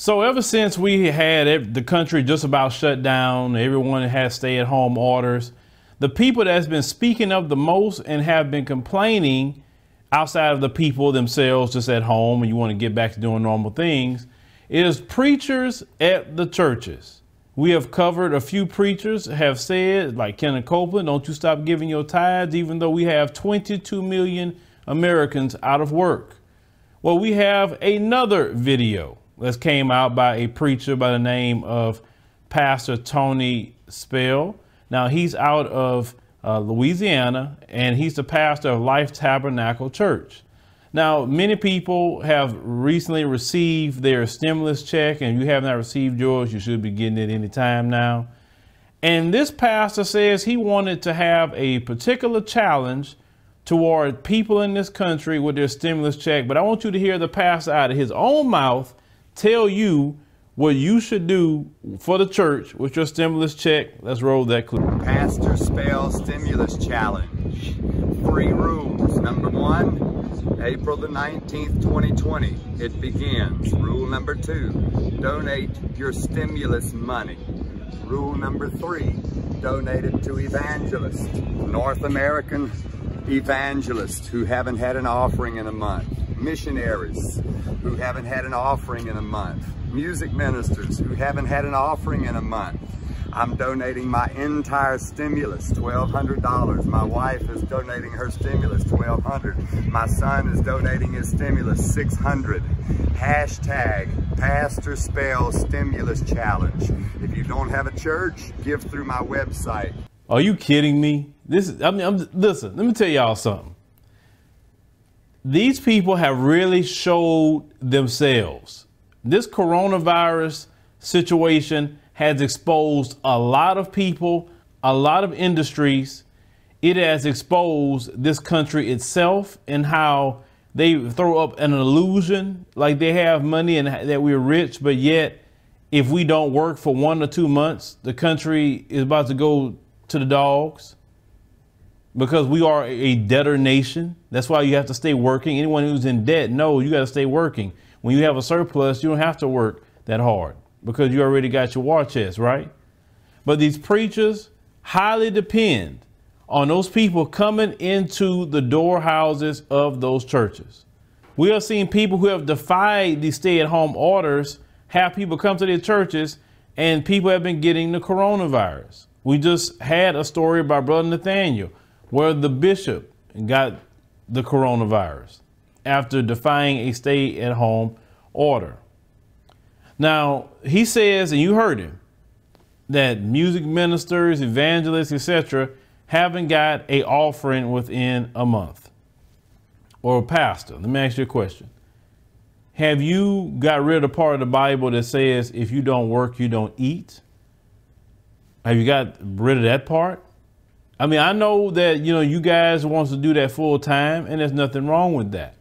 So ever since we had the country just about shut down, everyone has stay-at-home orders, the people that's been speaking up the most and have been complaining outside of the people themselves just at home and you want to get back to doing normal things is preachers at the churches. We have covered a few preachers have said, like Kenneth Copeland, don't you stop giving your tithes, even though we have 22 million Americans out of work. Well, we have another video that came out by a preacher by the name of Pastor Tony Spell. Now, he's out of Louisiana, and he's the pastor of Life Tabernacle Church. Now, many people have recently received their stimulus check, and if you have not received yours, you should be getting it any time now. And this pastor says he wanted to have a particular challenge toward people in this country with their stimulus check. But I want you to hear the pastor out of his own mouth tell you what you should do for the church with your stimulus check. Let's roll that clip. Pastor Spell Stimulus Challenge. 3 rules. Number 1, April the 19th, 2020. It begins. Rule number 2, donate your stimulus money. Rule number 3, donate it to evangelists, North American evangelists who haven't had an offering in a month, missionaries who haven't had an offering in a month, music ministers who haven't had an offering in a month. I'm donating my entire stimulus, $1,200. My wife is donating her stimulus, $1,200. My son is donating his stimulus, $600. Hashtag Pastor Spell Stimulus Challenge. If you don't have a church, give through my website. Are you kidding me? Listen, let me tell y'all something. These people have really showed themselves. This coronavirus situation has exposed a lot of people, a lot of industries. It has exposed this country itself and how they throw up an illusion like they have money and that we're rich, but yet if we don't work for 1 or 2 months, the country is about to go to the dogs because we are a debtor nation. That's why you have to stay working. Anyone who's in debt, no, you got to stay working. When you have a surplus, you don't have to work that hard because you already got your war chest, right? But these preachers highly depend on those people coming into the door houses of those churches. We have seen people who have defied these stay-at-home orders have people come to their churches and people have been getting the coronavirus. We just had a story about Brother Nathaniel where the bishop got the coronavirus after defying a stay-at-home order. Now, he says, and you heard him, that music ministers, evangelists, etc., haven't got an offering within a month. Or a pastor, let me ask you a question. Have you got rid of the part of the Bible that says if you don't work, you don't eat? Have you got rid of that part? I mean, I know that, you guys want to do that full time, and there's nothing wrong with that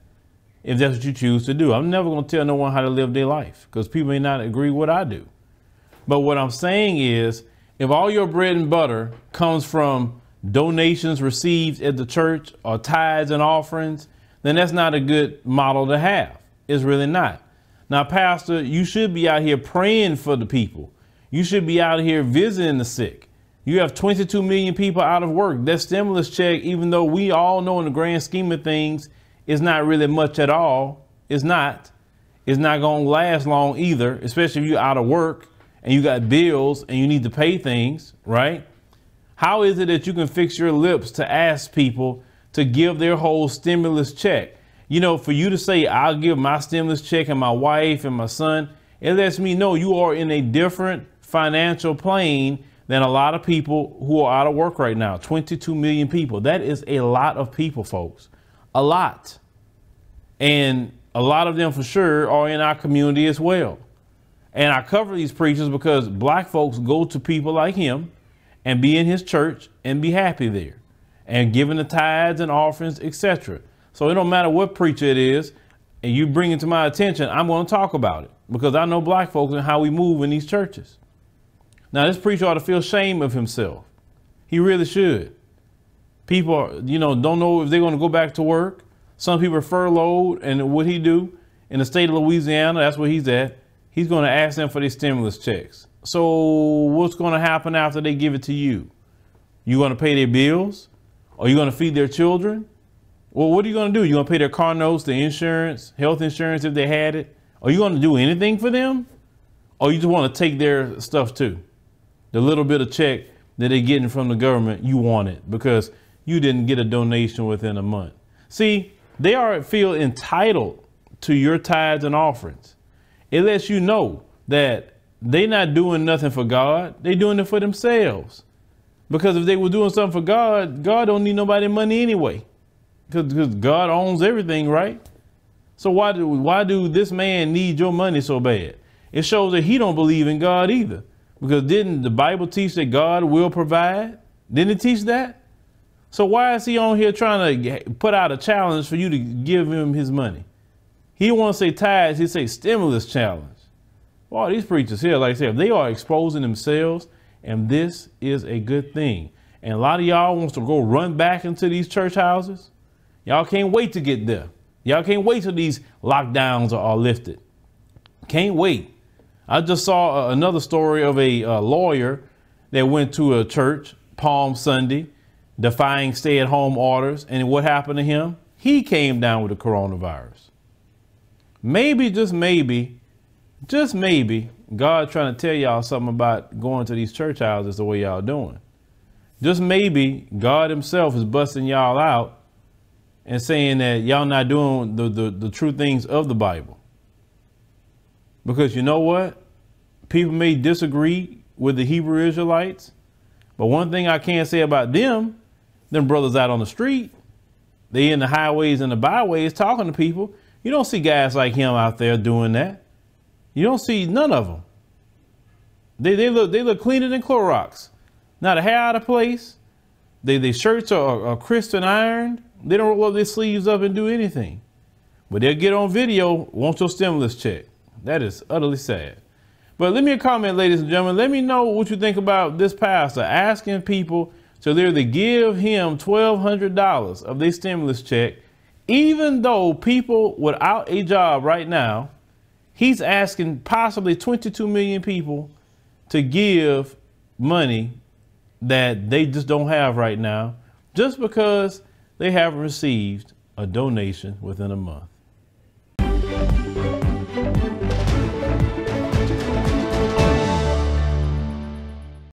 if that's what you choose to do. I'm never going to tell no one how to live their life because people may not agree with what I do. But what I'm saying is, if all your bread and butter comes from donations received at the church or tithes and offerings, then that's not a good model to have. It's really not. Now, Pastor, you should be out here praying for the people. You should be out here visiting the sick. You have 22 million people out of work. That stimulus check, even though we all know in the grand scheme of things, is not really much at all. It's not going to last long either, especially if you're out of work and you got bills and you need to pay things, right? How is it that you can fix your lips to ask people to give their whole stimulus check? For you to say, I'll give my stimulus check and my wife and my son, it lets me know you are in a different financial plane than a lot of people who are out of work right now. 22 million people. That is a lot of people, folks. A lot. And a lot of them for sure are in our community as well. And I cover these preachers because black folks go to people like him and be in his church and be happy there and giving the tithes and offerings, etc. So it don't matter what preacher it is and you bring it to my attention, I'm going to talk about it because I know black folks and how we move in these churches. Now, this preacher ought to feel shame of himself. He really should. People, don't know if they're going to go back to work. Some people are furloughed, and what he do in the state of Louisiana, that's where he's at. he's going to ask them for their stimulus checks. So what's going to happen after they give it to you? You going to pay their bills? Are you going to feed their children? Well, what are you going to do? You going to pay their car notes, the insurance, health insurance if they had it? Are you going to do anything for them? Or you just want to take their stuff too? The little bit of check that they're getting from the government, you want it because you didn't get a donation within a month. See, they feel entitled to your tithes and offerings. It lets you know that they're not doing nothing for God. They're doing it for themselves. Because if they were doing something for God, God don't need nobody's money anyway. Because God owns everything, right? So why do this man need your money so bad? It shows that he don't believe in God either. Because didn't the Bible teach that God will provide? Didn't it teach that? So why is he on here trying to put out a challenge for you to give him his money? He don't want to say tithes, he say stimulus challenge. Well, these preachers here, like I said, they are exposing themselves, and this is a good thing. And a lot of y'all wants to go run back into these church houses. Y'all can't wait to get there. Y'all can't wait till these lockdowns are lifted. Can't wait. I just saw another story of a lawyer that went to a church Palm Sunday, defying stay-at-home orders. And what happened to him? He came down with the coronavirus. Maybe, just maybe, God trying to tell y'all something about going to these church houses the way y'all doing. Just maybe God himself is busting y'all out and saying that y'all not doing the true things of the Bible. Because you know what? People may disagree with the Hebrew Israelites, but one thing I can say about them brothers out on the street, they in the highways and the byways talking to people. You don't see guys like him out there doing that. You don't see none of them. They look cleaner than Clorox. Not a hair out of place. Their shirts are crisp and ironed. They don't roll their sleeves up and do anything. But they'll get on video, want your stimulus check. That is utterly sad. But leave me a comment, ladies and gentlemen. Let me know what you think about this pastor asking people to literally give him $1,200 of their stimulus check, even though people without a job right now, he's asking possibly 22 million people to give money that they just don't have right now, just because they haven't received a donation within a month.